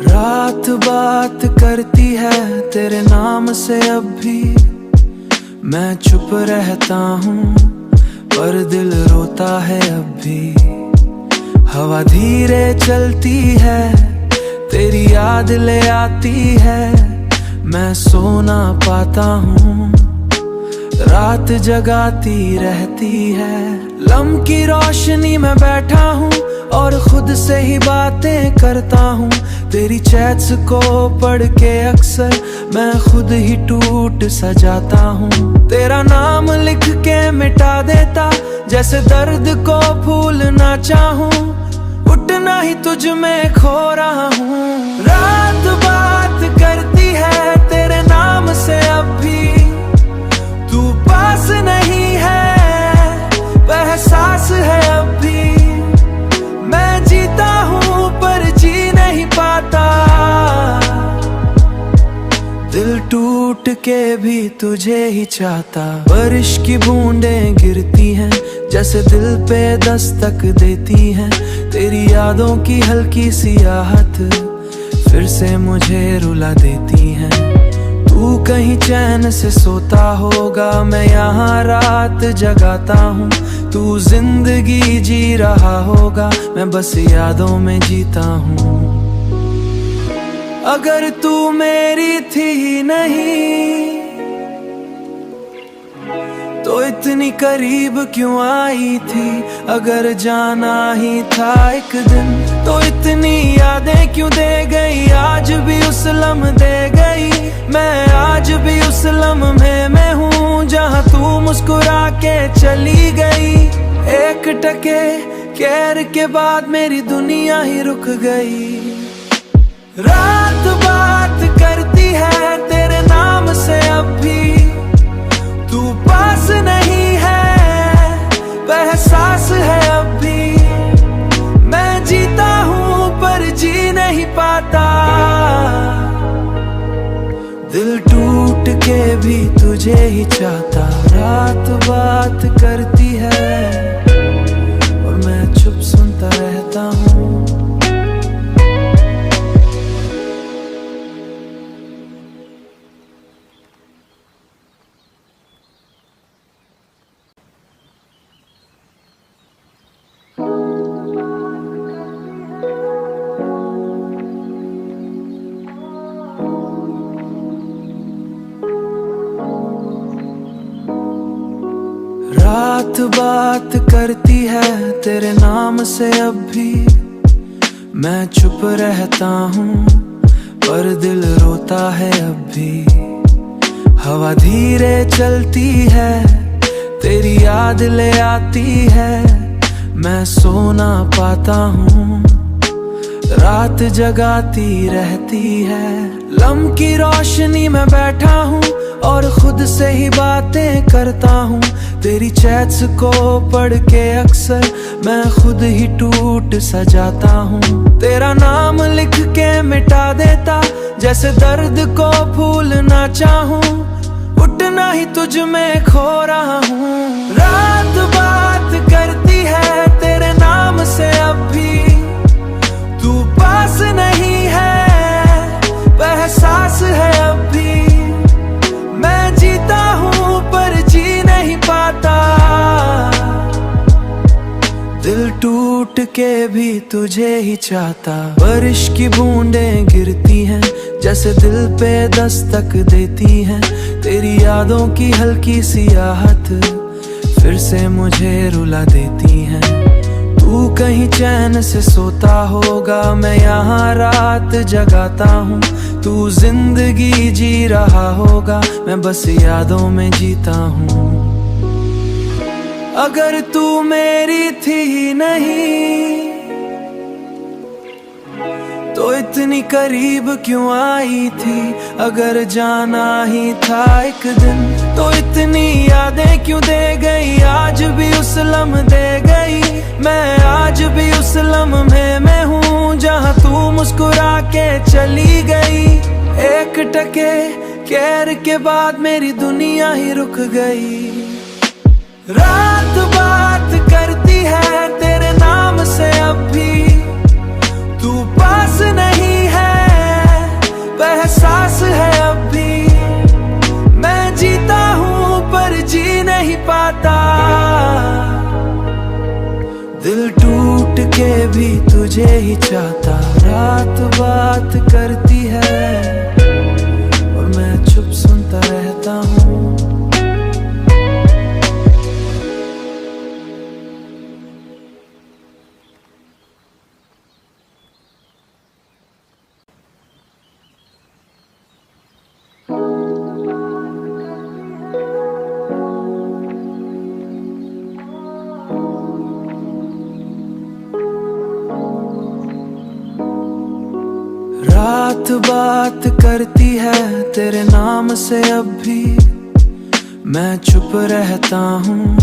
रात बात करती है तेरे नाम से, अब भी मैं चुप रहता हूँ पर दिल रोता है अब भी। हवा धीरे चलती है तेरी याद ले आती है, मैं सो ना पाता हूँ रात जगाती रहती है। लम की रोशनी में बैठा हूँ और खुद से ही बातें करता हूँ, तेरी चैट्स को पढ़ के अक्सर मैं खुद ही टूट सा जाता हूँ। तेरा नाम लिख के मिटा देता जैसे दर्द को भूलना चाहूँ, उठना ही तुझ में खो रहा हूँ। रात बात करती है तेरे नाम से, अब भी तू पास नहीं है, एहसास है अब भी मैं जीता हूँ पर जी नहीं पाता। दिल टूट के भी तुझे ही चाहता। बारिश की बूंदें गिरती हैं जैसे दिल पे दस्तक देती हैं, तेरी यादों की हल्की सी आहट फिर से मुझे रुला देती हैं। तू कहीं चैन से सोता होगा, मैं यहाँ रात जगाता हूँ। तू जिंदगी जी रहा होगा, मैं बस यादों में जीता हूँ। अगर तू मेरी थी नहीं तो इतनी करीब क्यों आई थी, अगर जाना ही था एक दिन तो इतनी यादें क्यों दे गई। आज भी उस लम्हे दे गई, मैं आज भी उस लम्हे में हूँ जहाँ तू मुस्कुरा के चली गई। एक टके कहर के बाद मेरी दुनिया ही रुक गई। रात बात करती है तेरे नाम से, अब भी तू पास नहीं है, एहसास है अब भी मैं जीता हूँ पर जी नहीं पाता। दिल टूट के भी तुझे ही चाहता। रात बात करती है और मैं चुप सुनता रहता हूँ। रात बात करती है तेरे नाम से, अब भी मैं चुप रहता हूँ पर दिल रोता है अब भी। हवा धीरे चलती है तेरी याद ले आती है, मैं सो ना पाता हूँ रात जगाती रहती है। लम की रोशनी में बैठा हूँ और खुद से ही बातें करता हूँ, तेरी चैट्स को पढ़ के अक्सर मैं खुद ही टूट सा जाता हूँ। तेरा नाम लिख के मिटा देता जैसे दर्द को भूलना चाहूँ, उठना ही तुझ में खो रहा हूँ। रात बात करती है तेरे नाम से, अब भी तू पास नहीं है, एहसास है अब भी मैं जीता हूँ पर जी नहीं पाता। दिल टूट के भी तुझे ही चाहता। बारिश की बूंदें गिरती हैं जैसे दिल पे दस्तक देती हैं, तेरी यादों की हल्की सी आहट फिर से मुझे रुला देती हैं। तू कहीं चैन से सोता होगा, मैं यहाँ रात जगाता हूँ। तू जिंदगी जी रहा होगा, मैं बस यादों में जीता हूँ। अगर तू मेरी थी नहीं तो इतनी करीब क्यों आई थी, अगर जाना ही था एक दिन तो इतनी यादें क्यों दे गई। आज भी उस लम्हे दे गई, मैं आज भी उस लम्हे में हूँ जहाँ तू मुस्कुरा के चली गई। एक टके कहर के बाद मेरी दुनिया ही रुक गई। रात बात करती है तेरे नाम से, अब भी तू पास नहीं है, के भी तुझे ही चाहता। रात बात करती है और मैं चुप सुनता रहता हूँ। रात बात करती है तेरे नाम से, अब भी मैं चुप रहता हूँ,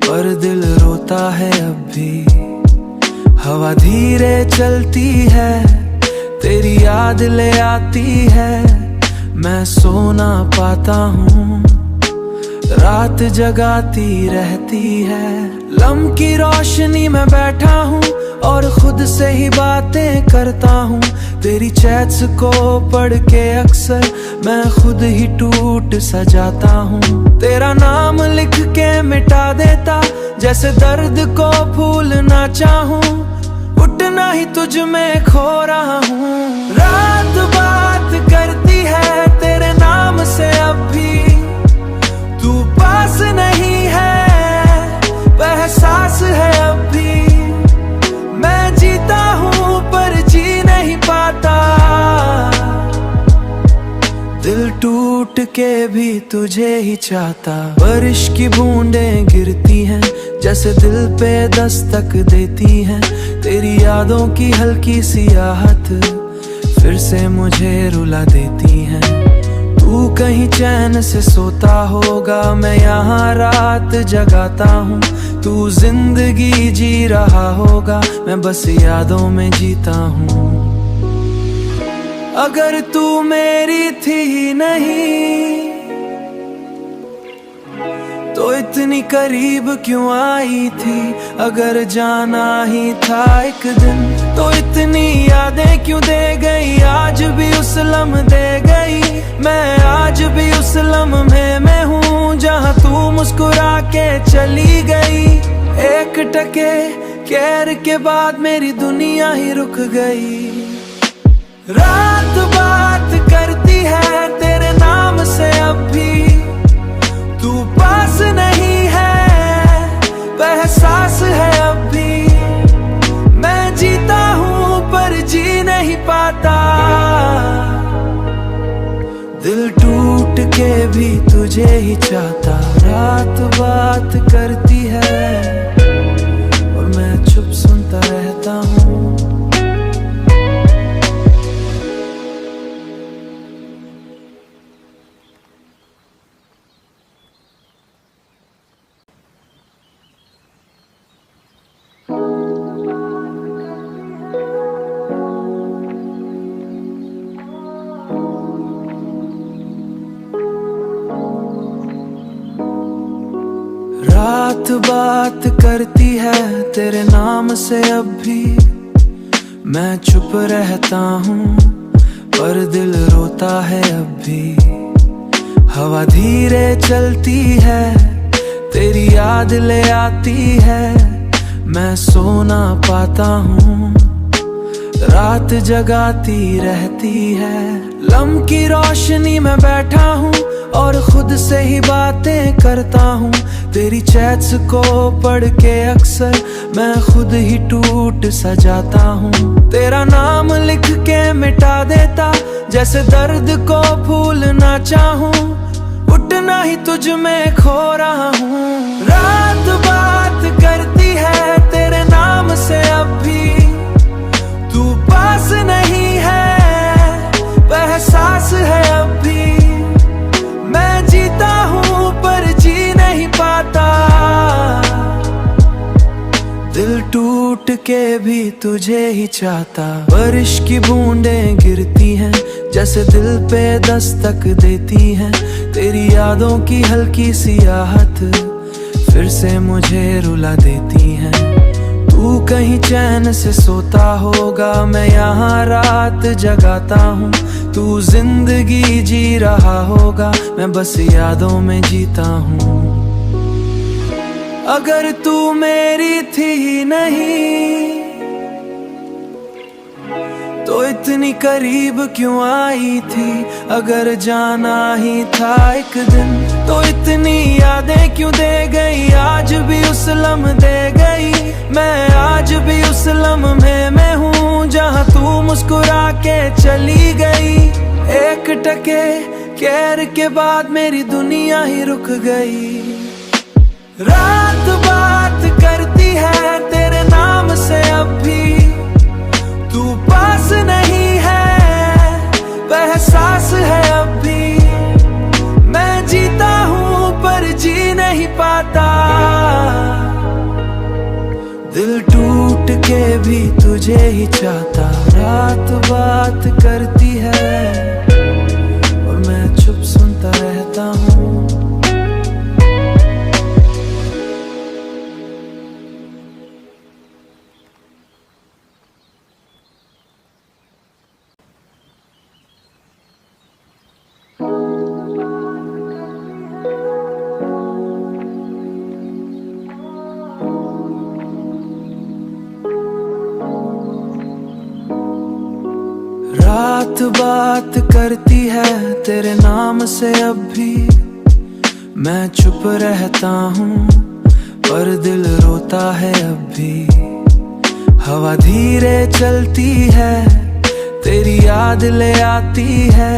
पर दिल रोता है अब भी। हवा धीरे चलती है, तेरी याद ले आती है, मैं सो ना पाता हूँ, रात जगाती रहती है। लम की रोशनी में बैठा हूँ और खुद से ही बातें करता हूँ। तेरी चैट्स को पढ़ के अक्सर मैं खुद ही टूट सा जाता हूँ। तेरा नाम लिख के मिटा देता, जैसे दर्द को भूलना चाहूँ, उठना ही तुझ में खो रहा हूँ। रात बात करती है तेरे नाम से, अब भी तू पास नहीं है, एहसास है अब भी। मैं जीता हूँ पर जी नहीं पाता, दिल टूट के भी तुझे ही चाहता। बारिश की बूंदें गिरती हैं, जैसे दिल पे दस्तक देती हैं। तेरी यादों की हल्की सी आहट फिर से मुझे रुला देती हैं। तू कहीं चैन से सोता होगा, मैं यहाँ रात जगाता हूँ। तू जिंदगी जी रहा होगा, मैं बस यादों में जीता हूँ। अगर तू मेरी थी नहीं तो इतनी करीब क्यों आई थी। अगर जाना ही था एक दिन तो इतनी यादें क्यों दे गई। आज भी उस लम्हे दे गई, मैं आज भी उस लम्हे में हूँ जहाँ तू मुस्कुरा के चली गई। एक टके कहर के बाद मेरी दुनिया ही रुक गई। रात बात करती है तेरे नाम से, अब भी तू पास नहीं है, एहसास है अब भी। मैं जीता हूँ पर जी नहीं पाता, दिल टूट के भी तुझे ही चाहता। रात बात करती है और मैं चुप सुनता रहता हूँ। रात बात करती है तेरे नाम से, अब भी मैं चुप रहता हूँ, पर दिल रोता है अब भी। हवा धीरे चलती है, तेरी याद ले आती है, मैं सो ना पाता हूँ, रात जगाती रहती है। लम की रोशनी में बैठा हूँ और खुद से ही बातें करता हूँ। तेरी चैट्स को पढ़ के अक्सर मैं खुद ही टूट सा जाता हूँ। तेरा नाम लिख के मिटा देता, जैसे दर्द को भूलना चाहूँ, उठना ही तुझ में खो रहा हूँ। रात बात करती है तेरे नाम से, अब भी तू पास नहीं है, एहसास है अब भी। मैं जीता हूँ पर जी नहीं पाता, दिल टूट के भी तुझे ही चाहता। बारिश की बूंदें गिरती हैं, जैसे दिल पे दस्तक देती हैं। तेरी यादों की हल्की सी आहट फिर से मुझे रुला देती हैं। तू कहीं चैन से सोता होगा, मैं यहाँ रात जगाता हूँ। तू जिंदगी जी रहा होगा, मैं बस यादों में जीता हूँ। अगर तू मेरी थी नहीं तो इतनी करीब क्यों आई थी, अगर जाना ही था एक दिन। तो इतनी यादें क्यों दे गई, आज भी उस लम्हे दे गई। मैं आज भी उस लम्हे में हूँ जहाँ तू मुस्कुरा के चली गई। एक टके कहर के बाद मेरी दुनिया ही रुक गई। रात बात करती है तेरे नाम से, अब भी तू पास नहीं है, एहसास है अब भी। मैं जीता हूँ पर जी नहीं पाता, दिल टूट के भी तुझे ही चाहता। रात बात करती है और मैं चुप सुनता रहता हूँ। रात बात करती है तेरे नाम से, अब भी मैं चुप रहता हूँ पर दिल रोता है अब भी। हवा धीरे चलती है तेरी याद ले आती है,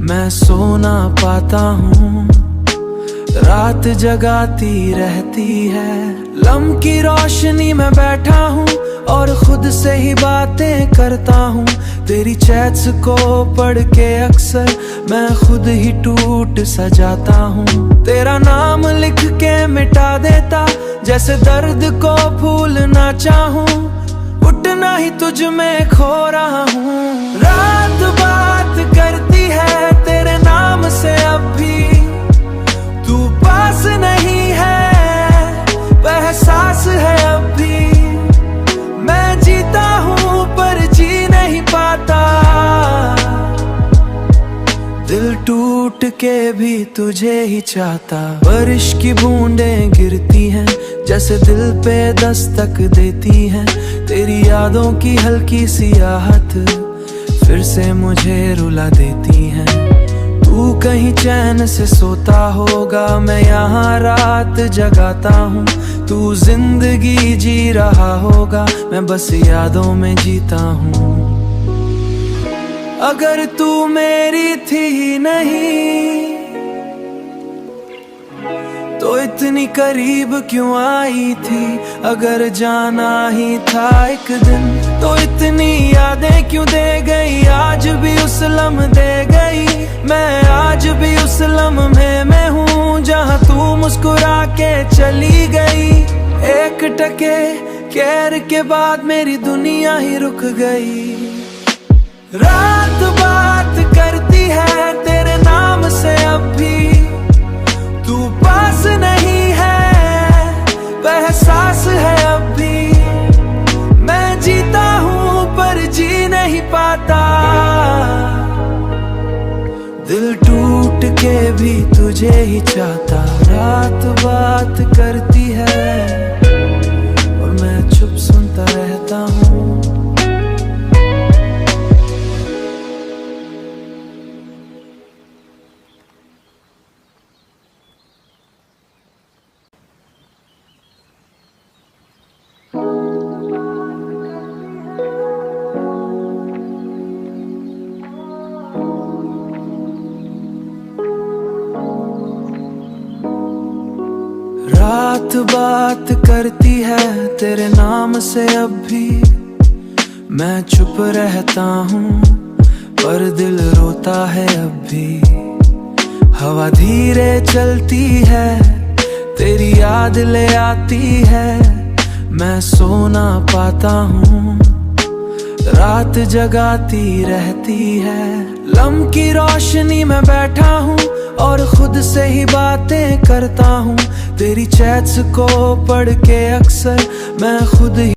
मैं सो ना पाता हूँ, रात जगाती रहती है। लम की रोशनी में बैठा हूँ और खुद से ही बातें करता हूँ। तेरी चैट्स को पढ़ के अक्सर मैं खुद ही टूट सा जाता हूँ। तेरा नाम लिख के मिटा देता, जैसे दर्द को भूलना चाहूँ। उठना ही तुझ में खो रहा हूँ। रात बात करती है तेरे नाम से, अब भी तू पास नहीं है, एहसास है अब भी। मैं जीता हूँ पर जी नहीं पाता, दिल टूट के भी तुझे ही चाहता। बारिश की बूंदें गिरती हैं जैसे दिल पे दस्तक देती हैं। तेरी यादों की हल्की सी आहट फिर से मुझे रुला देती हैं। तू कहीं चैन से सोता होगा, मैं यहाँ रात जगाता हूँ। तू जिंदगी जी रहा होगा, मैं बस यादों में जीता हूँ। अगर तू मेरी थी नहीं तो इतनी करीब क्यों आई थी, अगर जाना ही था एक दिन। तो इतनी यादें क्यों दे गई, आज भी उस लम्हे दे गई। मैं आज भी उस लम्हे में हूँ जहाँ तू मुस्कुरा के चली गई। एक टके कहर के बाद मेरी दुनिया ही रुक गई। रात बात करती है तेरे नाम से, अब भी तू पास नहीं है, एहसास है अब भी। मैं जीता हूँ पर जी नहीं पाता, दिल टूट के भी तुझे ही चाहता। रात बात करती है और मैं चुप सुनता रहता हूँ। रात बात करती है तेरे नाम से, अब भी मैं चुप रहता हूँ पर दिल रोता है अब भी। हवा धीरे चलती है तेरी याद ले आती है, मैं सो ना पाता हूँ, रात जगाती रहती है। लम की रोशनी में बैठा हूँ और खुद से ही बातें करता हूँ। तेरी चैट्स को पढ़ के अक्सर मैं खुद ही